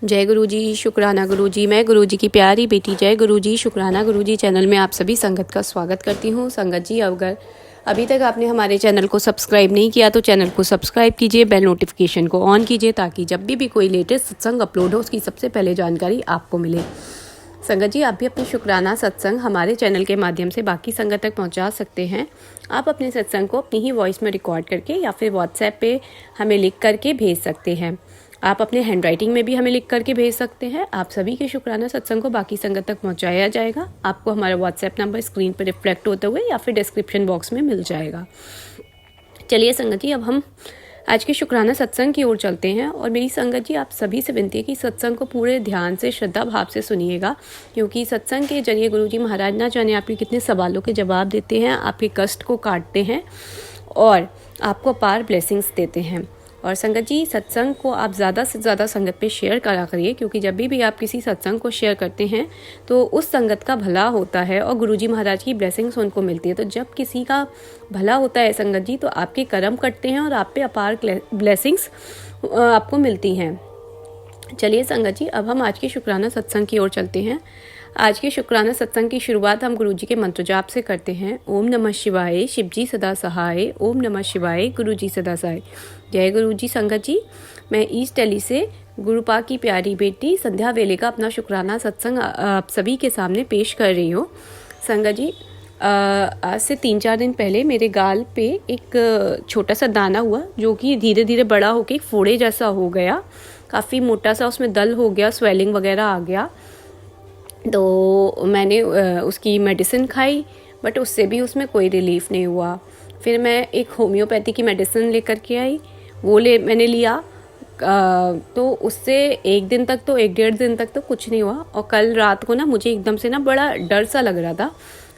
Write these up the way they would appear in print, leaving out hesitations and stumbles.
जय गुरु जी, शुक्राना गुरु जी। मैं गुरु जी की प्यारी बेटी जय गुरु जी, शुक्राना गुरु जी चैनल में आप सभी संगत का स्वागत करती हूँ। संगत जी, अगर अभी तक आपने हमारे चैनल को सब्सक्राइब नहीं किया तो चैनल को सब्सक्राइब कीजिए, बेल नोटिफिकेशन को ऑन कीजिए ताकि जब भी कोई लेटेस्ट सत्संग अपलोड हो उसकी सबसे पहले जानकारी आपको मिले। संगत जी, आप भी अपने शुक्राना सत्संग हमारे चैनल के माध्यम से बाकी संगत तक पहुंचा सकते हैं। आप अपने सत्संग को अपनी ही वॉइस में रिकॉर्ड करके या फिर व्हाट्सएप पे हमें लिख करके भेज सकते हैं। आप अपने हैंड राइटिंग में भी हमें लिख करके भेज सकते हैं। आप सभी के शुक्राना सत्संग को बाकी संगत तक पहुंचाया जाएगा। आपको हमारा व्हाट्सएप नंबर स्क्रीन पर रिफ्लेक्ट होते हुए या फिर डिस्क्रिप्शन बॉक्स में मिल जाएगा। चलिए संगत जी, अब हम आज के शुक्राना सत्संग की ओर चलते हैं। और मेरी संगत जी, आप सभी से विनती है कि सत्संग को पूरे ध्यान से, श्रद्धा भाव से सुनिएगा, क्योंकि सत्संग के जरिए गुरु जी महाराज ना जाने आपके कितने सवालों के जवाब देते हैं, आपके कष्ट को काटते हैं और आपको अपार ब्लेसिंग्स देते हैं। और संगत जी, सत्संग को आप ज़्यादा से ज़्यादा संगत पे शेयर करा करिए, क्योंकि जब भी आप किसी सत्संग को शेयर करते हैं तो उस संगत का भला होता है और गुरुजी महाराज की ब्लेसिंग्स उनको मिलती है। तो जब किसी का भला होता है संगत जी, तो आपके कर्म कटते हैं और आप पे अपार ब्लेसिंग्स आपको मिलती हैं। चलिए संगत जी, अब हम आज के शुक्राना सत्संग की ओर चलते हैं। आज के शुक्राना सत्संग की शुरुआत हम गुरुजी के मंत्र जाप से करते हैं। ओम नमः शिवाय, शिवजी सदा सहाय। ओम नमः शिवाय, गुरुजी सदा सहाय। जय गुरु जी। संगत जी, मैं ईस्ट दिल्ली से गुरुपा की प्यारी बेटी संध्या वेले का अपना शुक्राना सत्संग आप सभी के सामने पेश कर रही हूँ। संगत जी, आज से 3-4 दिन पहले मेरे गाल पे एक छोटा सा दाना हुआ, जो कि धीरे धीरे बड़ा होकर एक फोड़े जैसा हो गया। काफ़ी मोटा सा उसमें दल हो गया, स्वेलिंग वगैरह आ गया। तो मैंने उसकी मेडिसिन खाई, बट उससे भी उसमें कोई रिलीफ नहीं हुआ। फिर मैं एक होम्योपैथी की मेडिसिन लेकर के आई, मैंने लिया। तो उससे 1-1.5 दिन तक तो कुछ नहीं हुआ। और कल रात को ना मुझे एकदम से ना बड़ा डर सा लग रहा था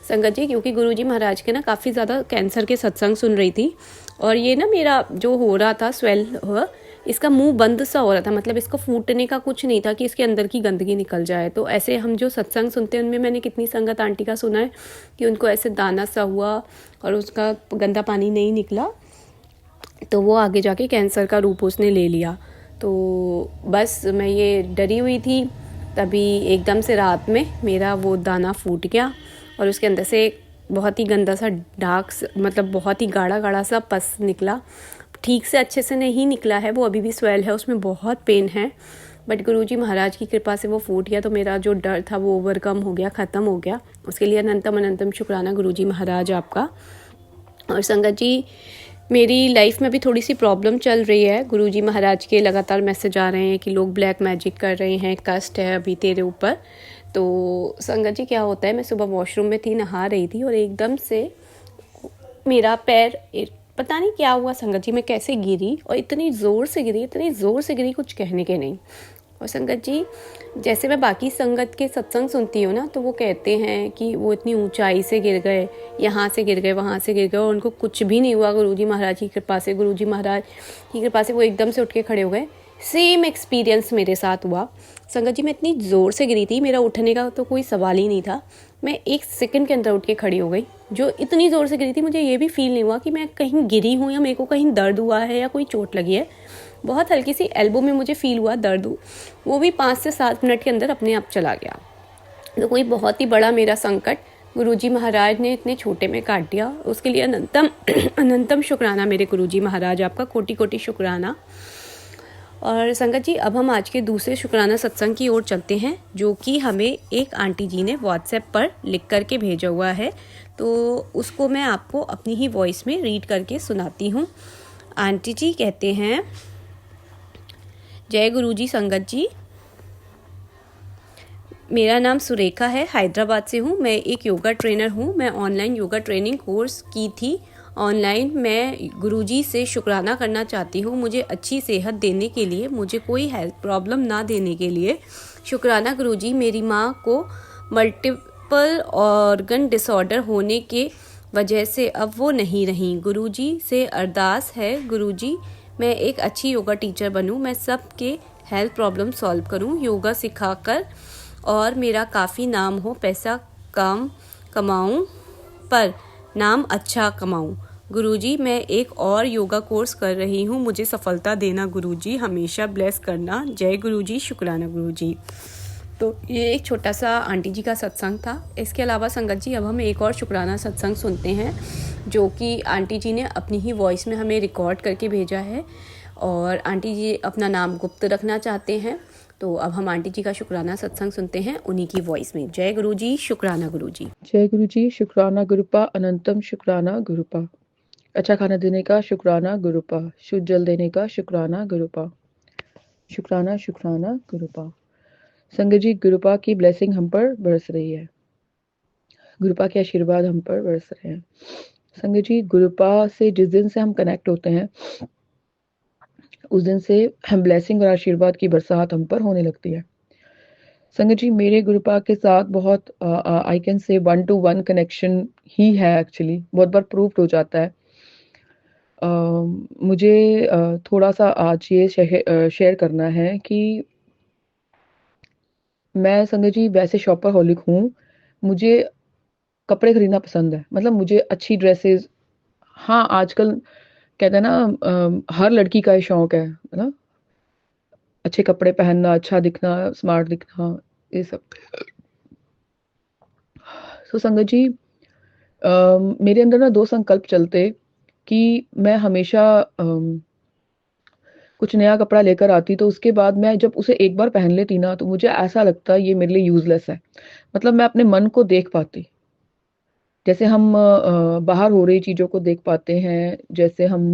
संगत जी, क्योंकि गुरुजी महाराज के ना काफ़ी ज़्यादा कैंसर के सत्संग सुन रही थी। और ये ना मेरा जो हो रहा था स्वेल हुआ, इसका मुंह बंद सा हो रहा था, मतलब इसको फूटने का कुछ नहीं था कि इसके अंदर की गंदगी निकल जाए। तो ऐसे हम जो सत्संग सुनते हैं उनमें मैंने कितनी संगत आंटी का सुना है कि उनको ऐसे दाना सा हुआ और उसका गंदा पानी नहीं निकला, तो वो आगे जाके कैंसर का रूप उसने ले लिया। तो बस मैं ये डरी हुई थी, तभी एकदम से रात में मेरा वो दाना फूट गया और उसके अंदर से बहुत ही गंदा सा डार्क, मतलब बहुत ही गाढ़ा गाढ़ा सा पस निकला। ठीक से अच्छे से नहीं निकला है, वो अभी भी स्वेल है, उसमें बहुत पेन है, बट गुरुजी महाराज की कृपा से वो फूट गया। तो मेरा जो डर था वो ओवरकम हो गया, ख़त्म हो गया। उसके लिए अनंतम अनंतम शुक्राना गुरुजी महाराज आपका। और संगत जी, मेरी लाइफ में भी थोड़ी सी प्रॉब्लम चल रही है। गुरुजी महाराज के लगातार मैसेज आ रहे हैं कि लोग ब्लैक मैजिक कर रहे हैं, कष्ट है अभी तेरे ऊपर। तो संगत जी, क्या होता है, मैं सुबह वॉशरूम में थी, नहा रही थी और एकदम से मेरा पैर, पता नहीं क्या हुआ संगत जी, मैं कैसे गिरी और इतनी ज़ोर से गिरी कुछ कहने के नहीं। और संगत जी, जैसे मैं बाकी संगत के सत्संग सुनती हूँ ना, तो वो कहते हैं कि वो इतनी ऊंचाई से गिर गए, यहाँ से गिर गए, वहाँ से गिर गए और उनको कुछ भी नहीं हुआ गुरुजी महाराज की कृपा से। गुरुजी महाराज की कृपा से वो एकदम से उठ के खड़े हो गए। सेम एक्सपीरियंस मेरे साथ हुआ संगत जी। मैं इतनी ज़ोर से गिरी थी, मेरा उठने का तो कोई सवाल ही नहीं था। मैं 1 सेकंड के अंदर उठ के खड़ी हो गई। जो इतनी ज़ोर से गिरी थी, मुझे ये भी फील नहीं हुआ कि मैं कहीं गिरी हूँ या मेरे को कहीं दर्द हुआ है या कोई चोट लगी है। बहुत हल्की सी एल्बो में मुझे फील हुआ दर्द, वो भी 5 से 7 मिनट के अंदर अपने आप चला गया। तो कोई बहुत ही बड़ा मेरा संकट गुरुजी महाराज ने इतने छोटे में काट दिया, उसके लिए अनंतम अनंतम शुक्राना मेरे गुरुजी महाराज आपका, कोटि कोटि शुक्राना। और संगत जी, अब हम आज के दूसरे शुक्राना सत्संग की ओर चलते हैं, जो कि हमें एक आंटी जी ने व्हाट्सएप पर लिख करके भेजा हुआ है। तो उसको मैं आपको अपनी ही वॉइस में रीड करके सुनाती हूँ। आंटी जी कहते हैं, जय गुरु जी। संगत जी, मेरा नाम सुरेखा है, हैदराबाद से हूँ। मैं एक योगा ट्रेनर हूँ। मैं ऑनलाइन योगा ट्रेनिंग कोर्स की थी ऑनलाइन। मैं गुरुजी से शुक्राना करना चाहती हूँ, मुझे अच्छी सेहत देने के लिए, मुझे कोई हेल्थ प्रॉब्लम ना देने के लिए। शुक्राना गुरुजी, मेरी माँ को मल्टीपल ऑर्गन डिसऑर्डर होने के वजह से अब वो नहीं रही। गुरुजी से अरदास है गुरुजी, मैं एक अच्छी योगा टीचर बनूँ, मैं सबके हेल्थ प्रॉब्लम सॉल्व करूँ योगा सिखाकर, और मेरा काफ़ी नाम हो, पैसा कम कमाऊँ पर नाम अच्छा कमाऊँ। गुरुजी मैं एक और योगा कोर्स कर रही हूँ, मुझे सफलता देना गुरुजी, हमेशा ब्लेस करना, जय गुरुजी, शुक्राना गुरुजी। तो ये एक छोटा सा आंटी जी का सत्संग था। इसके अलावा संगत जी अब हम एक और शुक्राना सत्संग सुनते हैं जो कि आंटी जी ने अपनी ही वॉइस में हमें रिकॉर्ड करके भेजा है और आंटी जी अपना नाम गुप्त रखना चाहते हैं। तो अब हम आंटी जी का शुक्राना सत्संग सुनते हैं उन्हीं की वॉइस में। जय गुरुजी, शुक्राना गुरुजी। जय गुरुजी, शुक्राना गुरुपा, अनंतम शुक्राना गुरुपा। अच्छा खाना देने का शुक्राना गुरुपा, शुद्ध जल देने का शुक्राना गुरुपा, शुक्राना शुक्राना गुरुपा। संगत जी, गुरुपा की ब्लेसिंग हम पर बरस रही है, गुरुपा के आशीर्वाद हम पर बरस रहे हैं। संगत जी, गुरुपा से जिस दिन से हम कनेक्ट होते हैं उस दिन से हम ब्लेसिंग और आशीर्वाद की बरसात हम पर होने लगती है। संगत जी, मेरे गुरुपा के साथ बहुत I can say 1-to-1 connection ही है। एक्चुअली बहुत बार प्रूव्ड हो जाता है। मुझे थोड़ा सा आज ये शेयर करना है कि मैं संगत जी वैसे शॉपaholic हूँ। मुझे कपड़े खरीदना पसंद है, मतलब मुझे अच्छी ड्रेसेस, हाँ आजकल कहते हैं ना हर लड़की का ये शौक है ना, अच्छे कपड़े पहनना, अच्छा दिखना, स्मार्ट दिखना, ये सब। तो संगत जी मेरे अंदर ना दो संकल्प चलते कि मैं हमेशा कुछ नया कपड़ा लेकर आती तो उसके बाद मैं जब उसे एक बार पहन लेती ना तो मुझे ऐसा लगता ये मेरे लिए यूजलेस है। मतलब मैं अपने मन को देख पाती, जैसे हम बाहर हो रही चीज़ों को देख पाते हैं, जैसे हम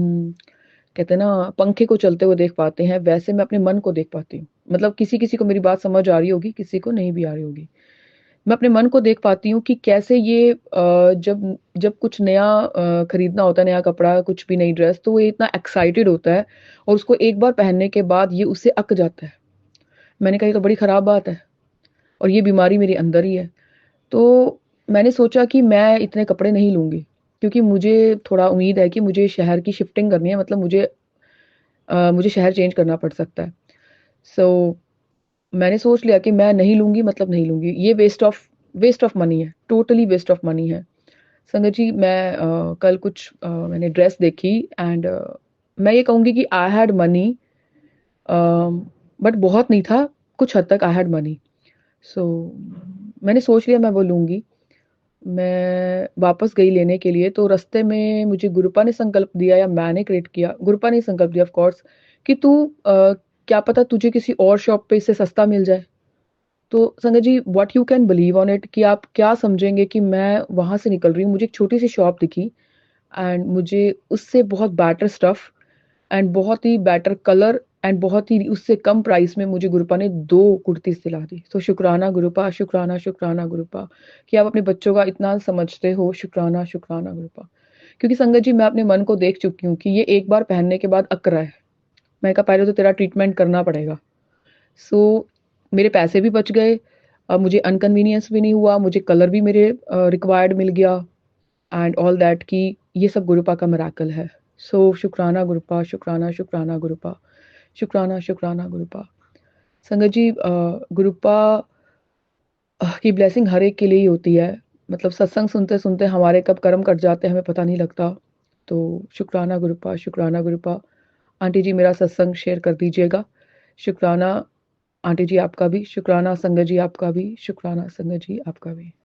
कहते हैं ना पंखे को चलते हुए देख पाते हैं, वैसे मैं अपने मन को देख पाती हूँ। मतलब किसी किसी को मेरी बात समझ आ रही होगी, किसी को नहीं भी आ रही होगी। मैं अपने मन को देख पाती हूँ कि कैसे ये जब जब कुछ नया खरीदना होता है, नया कपड़ा, कुछ भी नई ड्रेस, तो वो इतना एक्साइटेड होता है और उसको एक बार पहनने के बाद ये उससे अक जाता है। मैंने कहा ये तो बड़ी खराब बात है और ये बीमारी मेरे अंदर ही है। तो मैंने सोचा कि मैं इतने कपड़े नहीं लूँगी, क्योंकि मुझे थोड़ा उम्मीद है कि मुझे शहर की शिफ्टिंग करनी है, मतलब मुझे शहर चेंज करना पड़ सकता है। सो मैंने सोच लिया कि मैं नहीं लूँगी, मतलब नहीं लूँगी। ये वेस्ट ऑफ मनी है, टोटली वेस्ट ऑफ मनी है। संगत जी मैं कल कुछ मैंने ड्रेस देखी एंड मैं ये कहूँगी कि आई हैड मनी, बट बहुत नहीं था, कुछ हद तक आई हैड मनी। सो मैंने सोच लिया मैं वो लूँगी। मैं वापस गई लेने के लिए, तो रास्ते में मुझे गुरुपा ने संकल्प दिया या मैंने क्रिएट किया, गुरुपा ने संकल्प दिया ऑफ कोर्स, कि तू क्या पता तुझे किसी और शॉप पे इससे सस्ता मिल जाए। तो Sangat ji what you can believe on it, कि आप क्या समझेंगे कि मैं वहां से निकल रही हूँ, मुझे एक छोटी सी शॉप दिखी एंड मुझे उससे बहुत बेटर स्टफ एंड बहुत ही बेटर कलर एंड बहुत ही उससे कम प्राइस में मुझे गुरुपा ने 2 कुर्तीज़ दिला दी। तो शुक्राना गुरुपा, शुक्राना, शुक्राना गुरुपा कि आप अपने बच्चों का इतना समझते हो। शुक्राना, शुक्राना गुरुपा। क्योंकि संगत जी मैं अपने मन को देख चुकी हूँ कि ये एक बार पहनने के बाद अक रहा है। मैंने कहा पहले तो तेरा ट्रीटमेंट करना पड़ेगा। सो मेरे पैसे भी बच गए, मुझे अनकन्वीनियंस भी नहीं हुआ, मुझे कलर भी मेरे रिक्वायर्ड मिल गया एंड ऑल दैट, कि ये सब गुरुपा का मिरेकल है। सो शुक्राना गुरुपा, शुक्राना, शुक्राना गुरुपा, शुक्राना, शुक्राना गुरुपा। संगत जी गुरुपा की ब्लेसिंग हर एक के लिए ही होती है। मतलब सत्संग सुनते-सुनते हमारे कब कर्म कट जाते हैं हमें पता नहीं लगता। तो शुक्राना गुरुपा, शुक्राना गुरुपा। आंटी जी मेरा सत्संग शेयर कर दीजिएगा। शुक्राना आंटी जी आपका भी, शुक्राना संगत जी आपका भी, शुक्राना संगत जी आपका भी।